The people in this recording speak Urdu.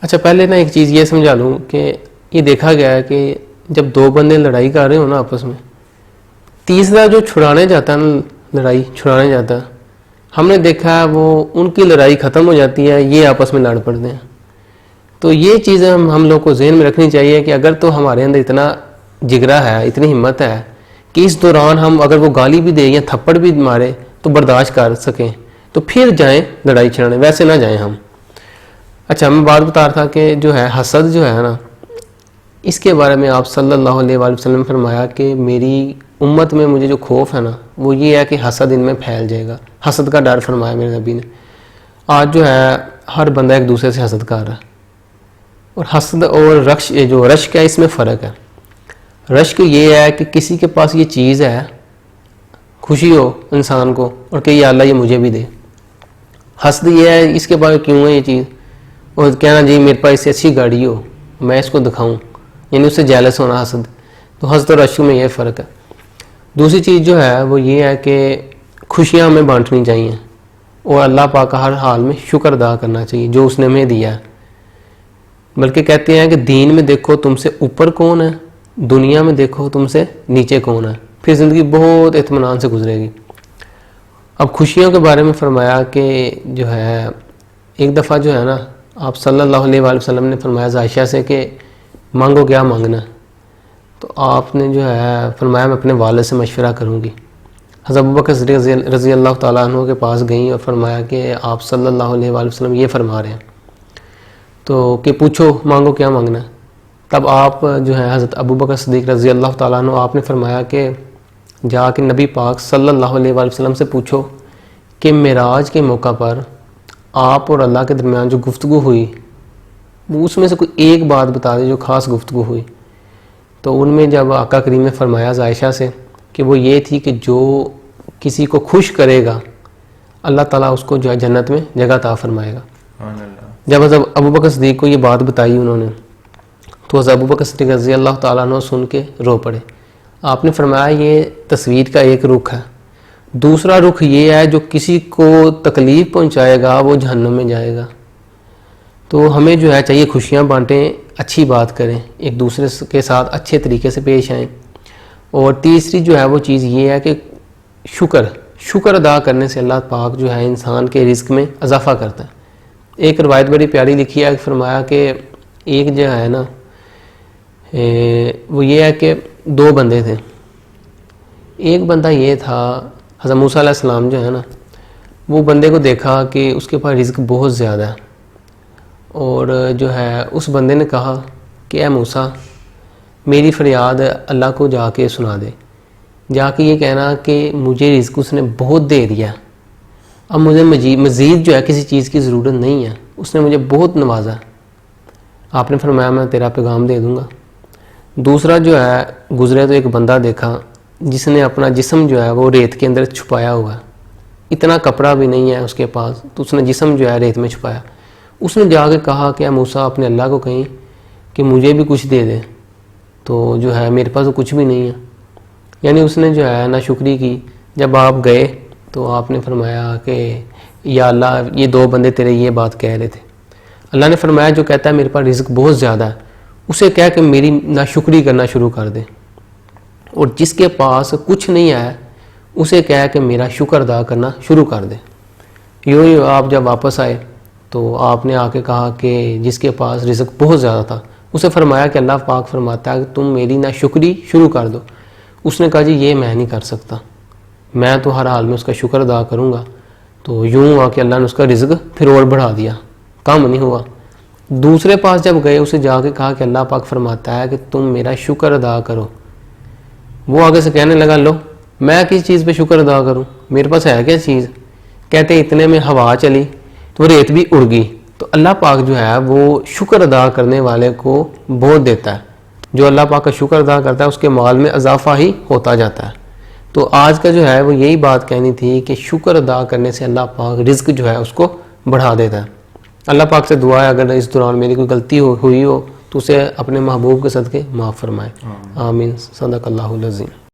اچھا پہلے نا ایک چیز یہ سمجھا لوں کہ یہ دیکھا گیا ہے کہ جب دو بندے لڑائی کر رہے ہو نا آپس میں، تیسرا جو چھڑانے جاتا ہے نا، لڑائی چھڑانے جاتا ہے، ہم نے دیکھا ہے وہ ان کی لڑائی ختم ہو جاتی ہے، یہ آپس میں لڑ پڑتے ہیں. تو یہ چیزیں ہم لوگ کو ذہن میں رکھنی چاہیے کہ اگر تو ہمارے اندر اتنا جگرا ہے، اتنی ہمت ہے کہ اس دوران ہم اگر وہ گالی بھی دیں یا تھپڑ بھی مارے تو برداشت کر سکیں، تو پھر جائیں لڑائی چھڑانے، ویسے نہ جائیں ہم. اچھا میں بات بتا رہا تھا کہ جو ہے حسد جو ہے نا، اس کے بارے میں آپ صلی اللہ علیہ وآلہ وسلم نے فرمایا کہ میری امت میں مجھے جو خوف ہے نا وہ یہ ہے کہ حسد ان میں پھیل جائے گا. حسد کا ڈر فرمایا میرے نبی نے. آج جو ہے ہر بندہ ایک دوسرے سے حسد کر رہا ہے، اور حسد اور رشک ہے اس میں فرق ہے. رشک یہ ہے کہ کسی کے پاس یہ چیز ہے، خوشی ہو انسان کو اور کہ یا اللہ یہ مجھے بھی دے. حسد یہ ہے اس کے پاس کیوں ہے یہ چیز، اور کہنا جی میرے پاس اس سے اچھی گاڑی ہو میں اس کو دکھاؤں، یعنی اس سے جیلس ہونا حسد. تو حسد اور رشک میں یہ فرق ہے. دوسری چیز جو ہے وہ یہ ہے کہ خوشیاں ہمیں بانٹنی چاہیے اور اللہ پاک کا ہر حال میں شکر ادا کرنا چاہیے جو اس نے ہمیں دیا ہے. بلکہ کہتے ہیں کہ دین میں دیکھو تم سے اوپر کون ہے، دنیا میں دیکھو تم سے نیچے کون ہے، پھر زندگی بہت اطمینان سے گزرے گی. اب خوشیوں کے بارے میں فرمایا کہ جو ہے ایک دفعہ جو ہے نا آپ صلی اللہ علیہ وآلہ وسلم نے فرمایا عائشہ سے کہ مانگو کیا مانگنا، تو آپ نے جو ہے فرمایا میں اپنے والد سے مشورہ کروں گی. حضرت ابوبکر صدیق رضی اللہ تعالیٰ عنہ کے پاس گئیں اور فرمایا کہ آپ صلی اللہ علیہ وآلہ وسلم یہ فرما رہے ہیں، تو کہ پوچھو مانگو کیا مانگنا ہے. تب آپ جو ہے حضرت ابوبکر صدیق رضی اللہ تعالیٰ عنہ آپ نے فرمایا کہ جا کے نبی پاک صلی اللہ علیہ وآلہ وسلم سے پوچھو کہ معراج کے موقع پر آپ اور اللہ کے درمیان جو گفتگو ہوئی وہ اس میں سے کوئی ایک بات بتا دے جو خاص گفتگو ہوئی. تو ان میں جب آقا کریم نے فرمایا عائشہ سے کہ وہ یہ تھی کہ جو کسی کو خوش کرے گا اللہ تعالیٰ اس کو جو ہے جنت میں جگہ عطا فرمائے گا. جب حضرت ابوبکر صدیق کو یہ بات بتائی انہوں نے تو حضرت ابوبکر صدیق رضی اللہ تعالیٰ عنہ سن کے رو پڑے. آپ نے فرمایا یہ تصویر کا ایک رخ ہے، دوسرا رخ یہ ہے جو کسی کو تکلیف پہنچائے گا وہ جہنم میں جائے گا. تو ہمیں جو ہے چاہیے خوشیاں بانٹیں، اچھی بات کریں، ایک دوسرے کے ساتھ اچھے طریقے سے پیش آئیں. اور تیسری جو ہے وہ چیز یہ ہے کہ شکر ادا کرنے سے اللہ پاک جو ہے انسان کے رزق میں اضافہ کرتا ہے. ایک روایت بڑی پیاری لکھی ہے، فرمایا کہ ایک جو ہے نا وہ یہ ہے کہ دو بندے تھے. ایک بندہ یہ تھا حضرت موسیٰ علیہ السلام جو ہے نا وہ بندے کو دیکھا کہ اس کے پاس رزق بہت زیادہ ہے، اور جو ہے اس بندے نے کہا کہ اے موسیٰ میری فریاد اللہ کو جا کے سنا دے، جا کے یہ کہنا کہ مجھے رزق اس نے بہت دے دیا، اب مجھے مزید جو ہے کسی چیز کی ضرورت نہیں ہے، اس نے مجھے بہت نوازا. آپ نے فرمایا میں تیرا پیغام دے دوں گا. دوسرا جو ہے گزرے تو ایک بندہ دیکھا جس نے اپنا جسم جو ہے وہ ریت کے اندر چھپایا ہوا ہے، اتنا کپڑا بھی نہیں ہے اس کے پاس، تو اس نے جسم جو ہے ریت میں چھپایا. اس نے جا کے کہا کہ اے موسیٰ اپنے اللہ کو کہیں کہ مجھے بھی کچھ دے دے، تو جو ہے میرے پاس تو کچھ بھی نہیں ہے. یعنی اس نے جو ہے ناشکری کی. جب آپ گئے تو آپ نے فرمایا کہ یا اللہ یہ دو بندے تیرے یہ بات کہہ رہے تھے. اللہ نے فرمایا جو کہتا ہے میرے پاس رزق بہت زیادہ ہے اسے کہہ کہ میری ناشکری کرنا شروع کر دے، اور جس کے پاس کچھ نہیں ہے اسے کہہ کہ میرا شکر ادا کرنا شروع کر دے. یوں آپ جب واپس آئے تو آپ نے آ کے کہا کہ جس کے پاس رزق بہت زیادہ تھا اسے فرمایا کہ اللہ پاک فرماتا ہے کہ تم میری ناشکری شروع کر دو. اس نے کہا جی یہ میں نہیں کر سکتا، میں تو ہر حال میں اس کا شکر ادا کروں گا. تو یوں ہوا کہ اللہ نے اس کا رزق پھر اور بڑھا دیا، کم نہیں ہوا. دوسرے پاس جب گئے اسے جا کے کہا کہ اللہ پاک فرماتا ہے کہ تم میرا شکر ادا کرو. وہ آگے سے کہنے لگا لو میں کس چیز پہ شکر ادا کروں، میرے پاس ہے کیا چیز. کہتے اتنے میں ہوا چلی تو ریت بھی اڑ گئی. تو اللہ پاک جو ہے وہ شکر ادا کرنے والے کو بہت دیتا ہے، جو اللہ پاک کا شکر ادا کرتا ہے اس کے مال میں اضافہ ہی ہوتا جاتا ہے. تو آج کا جو ہے وہ یہی بات کہنی تھی کہ شکر ادا کرنے سے اللہ پاک رزق جو ہے اس کو بڑھا دیتا ہے. اللہ پاک سے دعا ہے اگر اس دوران میری کوئی غلطی ہوئی ہو تو اسے اپنے محبوب کے صدقے معاف فرمائے. آمین. صدق اللہ العظیم.